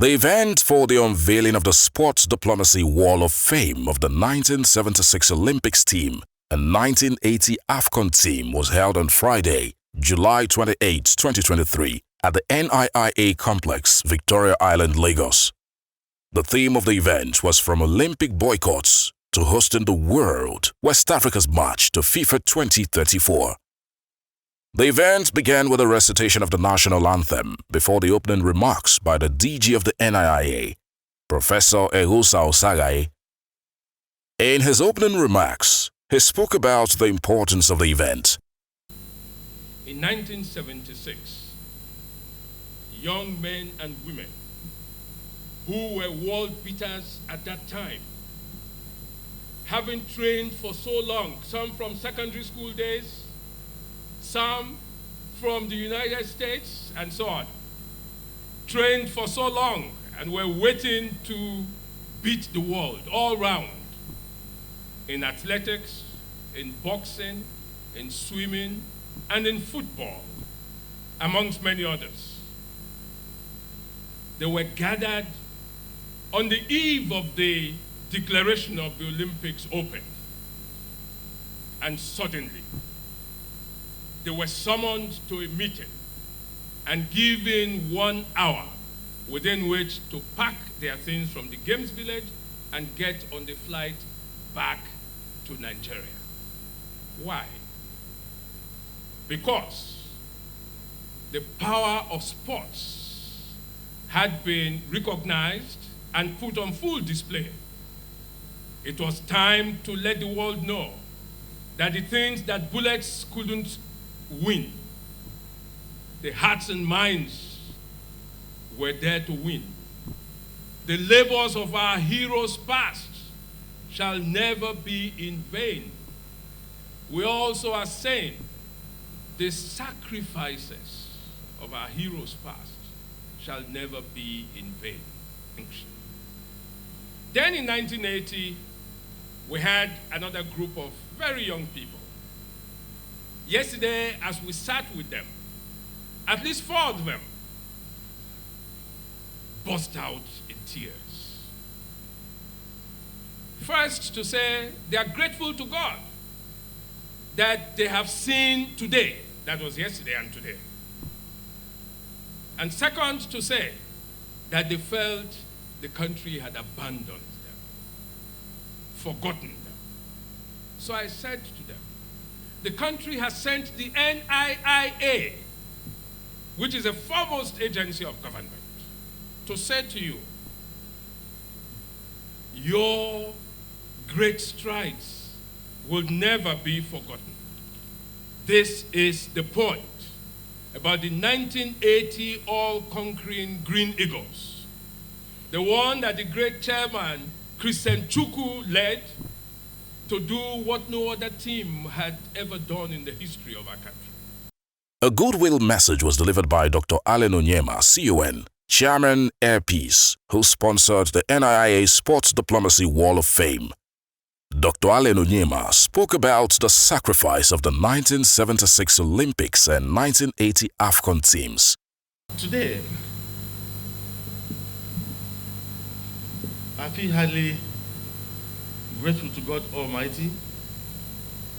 The event for the unveiling of the Sports Diplomacy Wall of Fame of the 1976 Olympics team and 1980 AFCON team was held on Friday, July 28, 2023 at the NIIA Complex, Victoria Island, Lagos. The theme of the event was from Olympic boycotts to hosting the world, West Africa's march to FIFA 2034. The event began with a recitation of the national anthem before the opening remarks by the DG of the NIIA, Professor Ehusa Osagai. In his opening remarks, he spoke about the importance of the event. In 1976, young men and women who were world beaters at that time, having trained for so long, some from secondary school days, some from the United States, and so on, trained for so long and were waiting to beat the world all round in athletics, in boxing, in swimming, and in football, amongst many others. They were gathered on the eve of the declaration of the Olympics open, and suddenly they were summoned to a meeting and given 1 hour within which to pack their things from the Games Village and get on the flight back to Nigeria. Why? Because the power of sports had been recognized and put on full display. It was time to let the world know that the things that bullets couldn't win, the hearts and minds were there to win. The labors of our heroes past shall never be in vain. We also are saying the sacrifices of our heroes past shall never be in vain. Then in 1980, we had another group of very young people. Yesterday, as we sat with them, at least 4 of them burst out in tears. First, to say they are grateful to God that they have seen today, that was yesterday and today. And second, to say that they felt the country had abandoned them, forgotten them. So I said to them, the country has sent the NIIA, which is a foremost agency of government, to say to you, your great strides will never be forgotten. This is the point about the 1980 all-conquering Green Eagles, the one that the great chairman, Christian Chukwu, led to do what no other team had ever done in the history of our country. A goodwill message was delivered by Dr. Allen Onyema, CON, Chairman Air Peace, who sponsored the NIIA Sports Diplomacy Wall of Fame. Dr. Allen Onyema spoke about the sacrifice of the 1976 Olympics and 1980 AFCON teams. Today, I feel highly grateful to God Almighty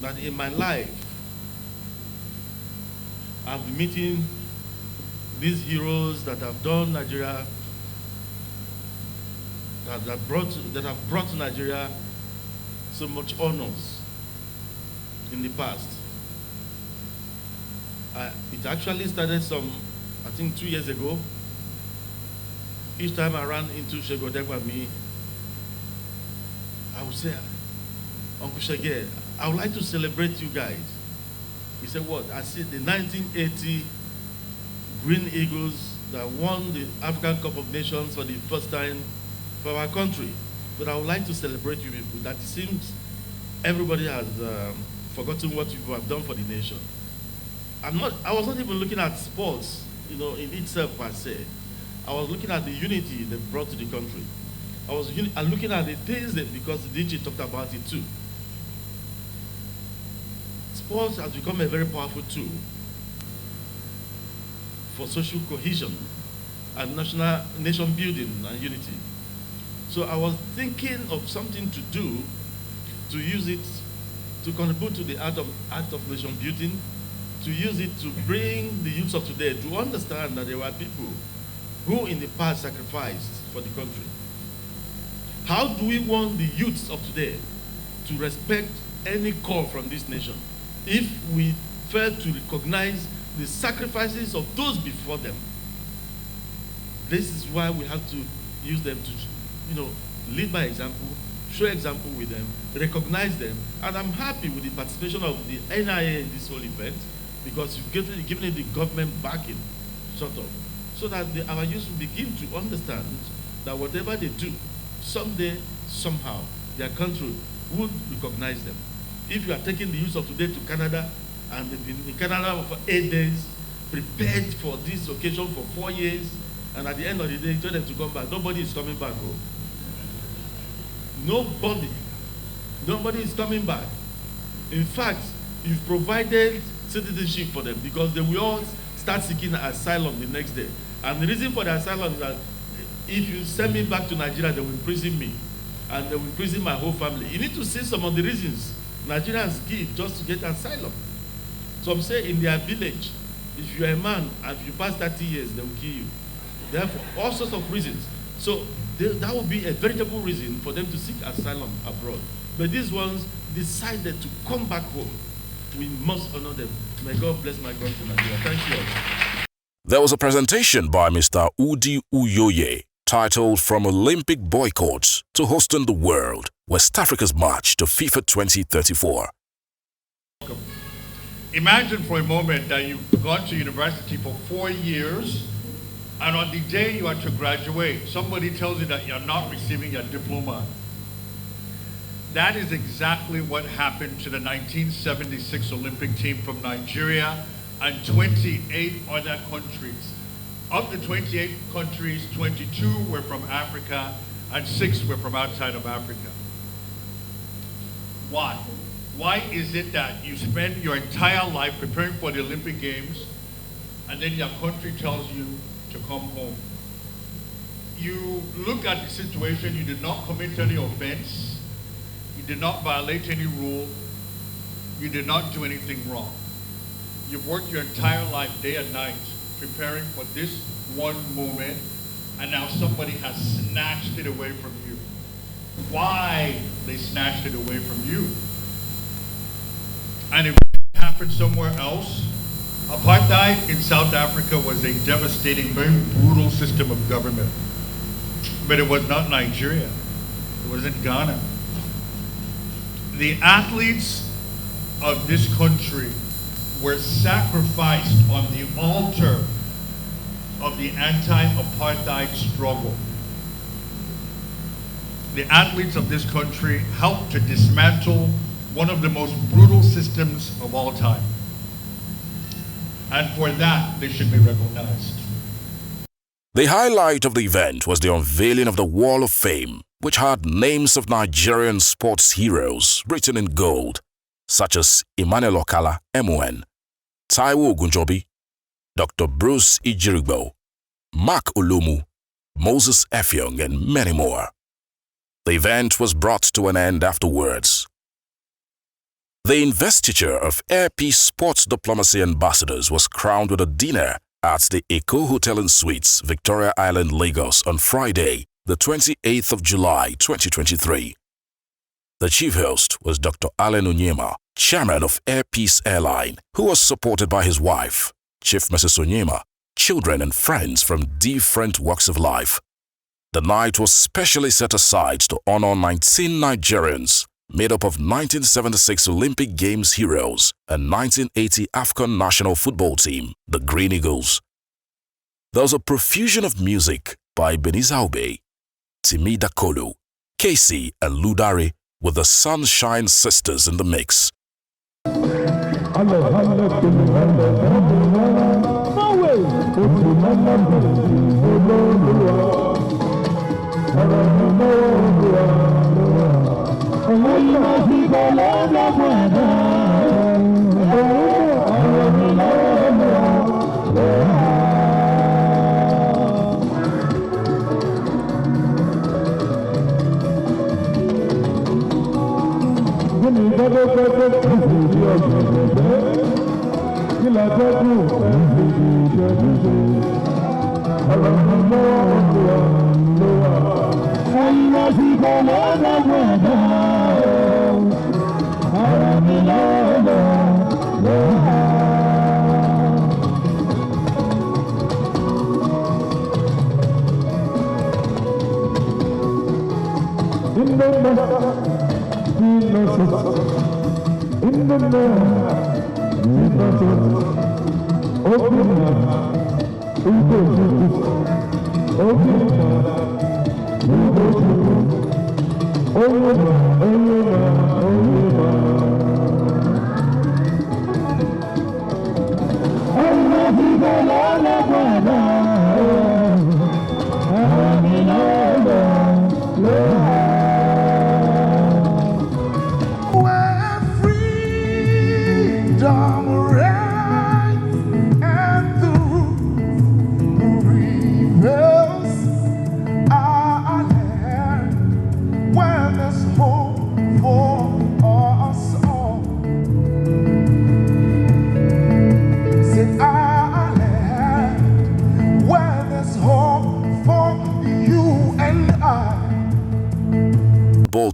that in my life, I've been meeting these heroes that have done Nigeria, that have brought Nigeria so much honors in the past. It actually started I think 2 years ago. Each time I ran into Shegodegwami, I would say, Uncle Shege, I would like to celebrate you guys. He said, what? I said the 1980 Green Eagles that won the African Cup of Nations for the first time for our country. But I would like to celebrate you people. That it seems everybody has forgotten what you have done for the nation. I was not even looking at sports, in itself per se. I was looking at the unity they brought to the country. I was looking at the things because the DG talked about it too. Sports has become a very powerful tool for social cohesion and nation building and unity. So I was thinking of something to do to use it to contribute to the act of nation building, to use it to bring the youths of today to understand that there were people who in the past sacrificed for the country. How do we want the youths of today to respect any call from this nation if we fail to recognize the sacrifices of those before them? This is why we have to use them to, lead by example, show example with them, recognize them, and I'm happy with the participation of the NIA in this whole event because you've given it the government backing, sort of, so that our youth will begin to understand that whatever they do, someday, somehow, their country would recognize them. If you are taking the youth of today to Canada, and they've been in Canada for 8 days, prepared for this occasion for 4 years, and at the end of the day, tell them to come back. Nobody is coming back home. Nobody is coming back. In fact, you've provided citizenship for them because they will all start seeking asylum the next day. And the reason for the asylum is that if you send me back to Nigeria, they will imprison me. And they will imprison my whole family. You need to see some of the reasons Nigerians give just to get asylum. Some say in their village, if you're a man and if you pass 30 years, they will kill you. Therefore, all sorts of reasons. So that would be a veritable reason for them to seek asylum abroad. But these ones decided to come back home. We must honor them. May God bless my country, Nigeria. Thank you all. There was a presentation by Mr. Udi Uyoye titled From Olympic Boycotts to Hosting the World, West Africa's March to FIFA 2034. Imagine for a moment that you've gone to university for 4 years, and on the day you are to graduate, somebody tells you that you're not receiving your diploma. That is exactly what happened to the 1976 Olympic team from Nigeria and 28 other countries. Of the 28 countries, 22 were from Africa and 6 were from outside of Africa. Why? Why is it that you spend your entire life preparing for the Olympic Games and then your country tells you to come home? You look at the situation, you did not commit any offense, you did not violate any rule, you did not do anything wrong. You've worked your entire life, day and night, preparing for this one moment, and now somebody has snatched it away from you. Why they snatched it away from you? And if it happened somewhere else, apartheid in South Africa was a devastating, very brutal system of government. But it was not Nigeria. It wasn't Ghana. The athletes of this country were sacrificed on the altar of the anti-apartheid struggle. The athletes of this country helped to dismantle one of the most brutal systems of all time. And for that, they should be recognized. The highlight of the event was the unveiling of the Wall of Fame, which had names of Nigerian sports heroes written in gold, such as Emmanuel Okala, MON, Taiwo Ogunjobi, Dr. Bruce Ijirigbo, Mark Olumu, Moses Effiong, and many more. The event was brought to an end afterwards. The investiture of Air Peace Sports Diplomacy Ambassadors was crowned with a dinner at the Eco Hotel and Suites, Victoria Island, Lagos on Friday, the 28th of July, 2023. The chief host was Dr. Allen Onyema, chairman of Air Peace Airline, who was supported by his wife, Chief Mrs. Onyema, children and friends from different walks of life. The night was specially set aside to honor 19 Nigerians made up of 1976 Olympic Games heroes and 1980 AFCON national football team, the Green Eagles. There was a profusion of music by Beniza Obey, Timi Dakolo, Casey, and Ludare, with the Sunshine Sisters in the mix.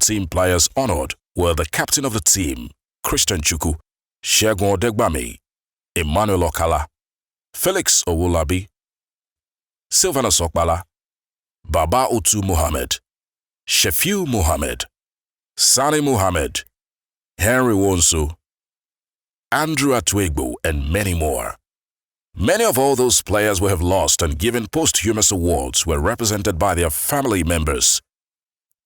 Team players honored were the captain of the team, Christian Chukwu, Segun Odegbami, Emmanuel Okala, Felix Owolabi, Sylvanus Okpala, Baba Otu Mohammed, Shefiu Mohammed, Sani Mohammed, Henry Wonsu, Andrew Atwegbo, and many more. Many of all those players we have lost and given posthumous awards were represented by their family members.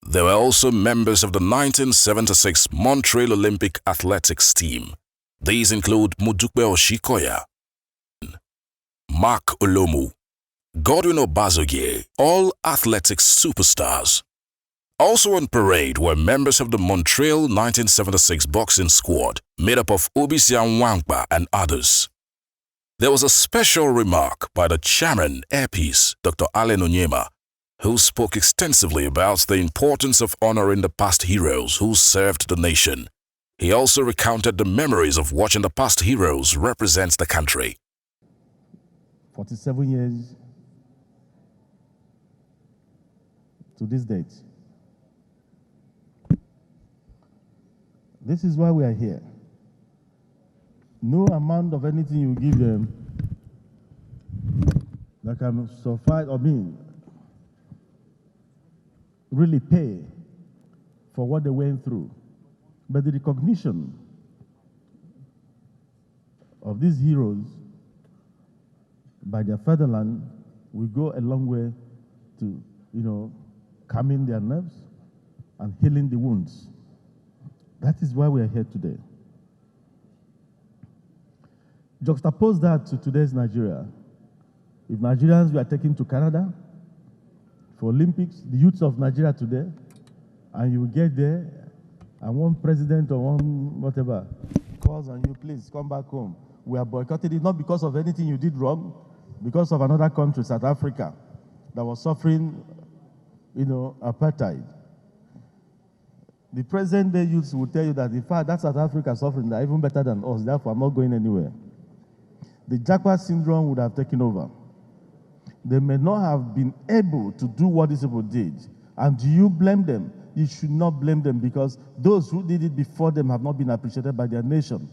They were also members of the 1976 Montreal Olympic athletics team. These include Mudukbe Oshikoya, Mark Olomu, Godwin Obazogie, all athletics superstars. Also on parade were members of the Montreal 1976 boxing squad, made up of Obisi Anwangba and others. There was a special remark by the chairman, Airpeace, Dr. Allen Onyema, who spoke extensively about the importance of honoring the past heroes who served the nation. He also recounted the memories of watching the past heroes represent the country. 47 years to this date. This is why we are here. No amount of anything you give them that can suffice or mean really pay for what they went through. But the recognition of these heroes by their fatherland will go a long way to, calming their nerves and healing the wounds. That is why we are here today. Juxtapose that to today's Nigeria. If Nigerians were taken to Canada for Olympics, the youths of Nigeria today, and you get there, and one president or one whatever calls on you, please come back home. We are boycotted it not because of anything you did wrong, because of another country, South Africa, that was suffering, apartheid. The present day youths will tell you that, in fact, that South Africa suffering, they're even better than us, therefore I'm not going anywhere. The Jacques syndrome would have taken over. They may not have been able to do what these people did. And do you blame them? You should not blame them, because those who did it before them have not been appreciated by their nation.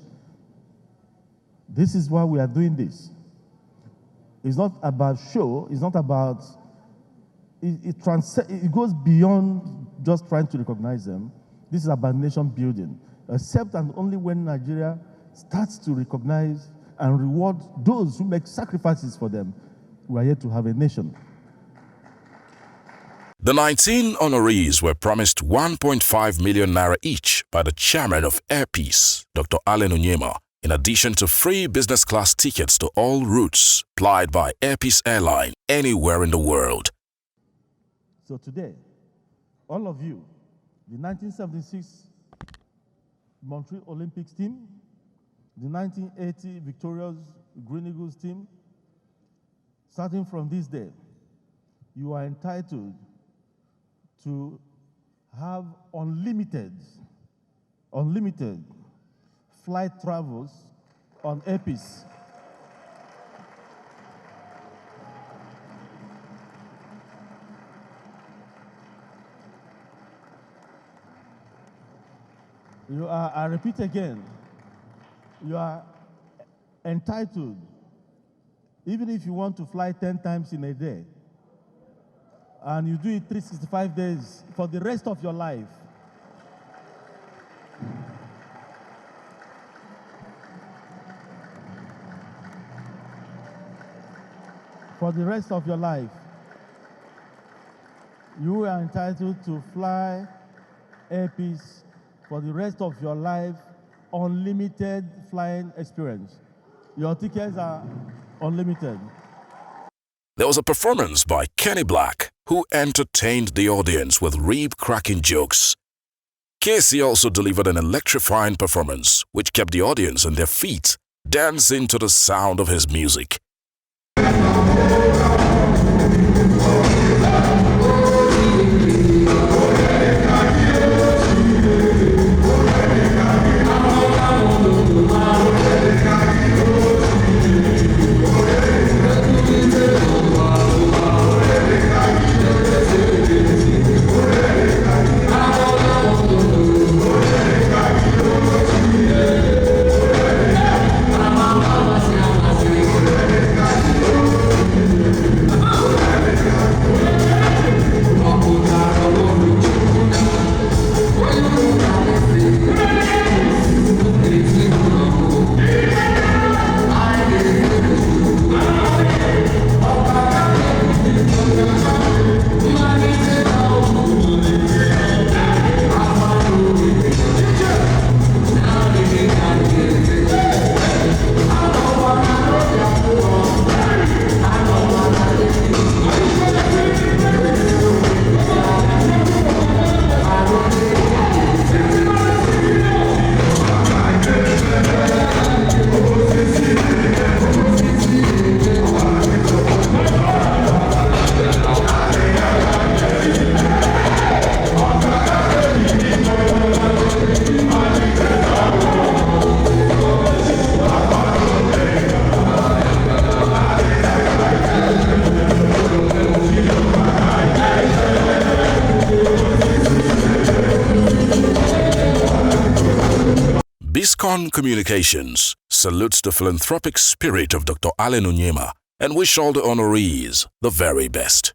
This is why we are doing this. It's not about show, it's not about, it goes beyond just trying to recognize them. This is about nation building. Except and only when Nigeria starts to recognize and reward those who make sacrifices for them, we are here to have a nation. The 19 honorees were promised 1.5 million naira each by the chairman of Airpeace, Dr. Allen Onyema, in addition to free business class tickets to all routes plied by Airpeace Airline anywhere in the world. So today, all of you, the 1976 Montreal Olympics team, the 1980 victorious Green Eagles team, starting from this day, you are entitled to have unlimited unlimited flight travels on Airpeace. You are, I repeat again, you are entitled, even if you want to fly 10 times in a day, and you do it 365 days for the rest of your life. For the rest of your life, you are entitled to fly Airpeace for the rest of your life, unlimited flying experience. Your tickets are unlimited. There was a performance by Kenny Black, who entertained the audience with rib-cracking jokes. Casey also delivered an electrifying performance, which kept the audience on their feet, dancing to the sound of his music. BISCON Communications salutes the philanthropic spirit of Dr. Allen Onyema and wish all the honorees the very best.